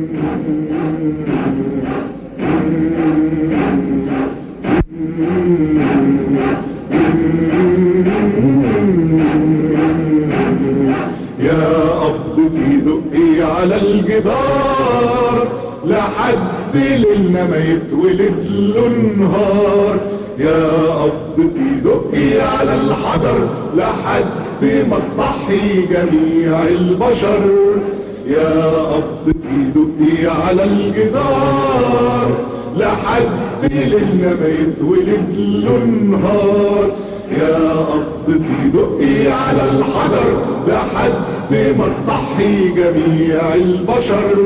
يا قبضتي دقي على الجدار لحد ليلنا ما يتولد له نهار. يا قبضتي دقي على الحجر لحد ما تصحي جميع البشر. يا قبضتي دقي على الجدار لحد ليلنا ما يتولد له نهار. يا قبضتي دقي على الحجر لحد ما تصحي جميع البشر.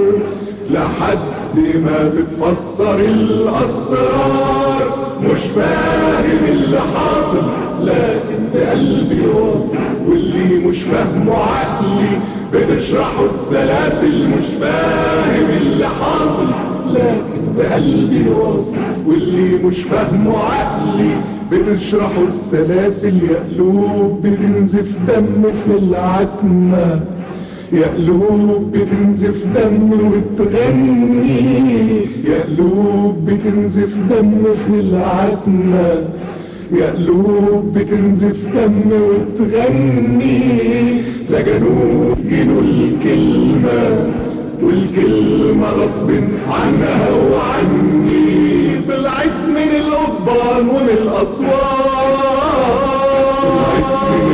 لحد ما تتفسر الأسرار. مش فاهم اللي حاصل لكن بقلبي واصل، واللي مش فاهمه عقلي بتشرحه السلاسل. مش فاهم اللي حاصل لكن بقلبي واصل، واللي مش فاهمه عقلي بتشرحه السلاسل. يا قلوب بتنزف دم في العتمة، يا قلوب بتنزف دم وتغني. يا قلوب بتنزف دم في العتمة، يا قلوب بتنزف دم وتغني. سجنوا سجنوا الكلمة والكلمة غصب عنها وعني. طلعت من القضبان ومن الأسوار، طلعت من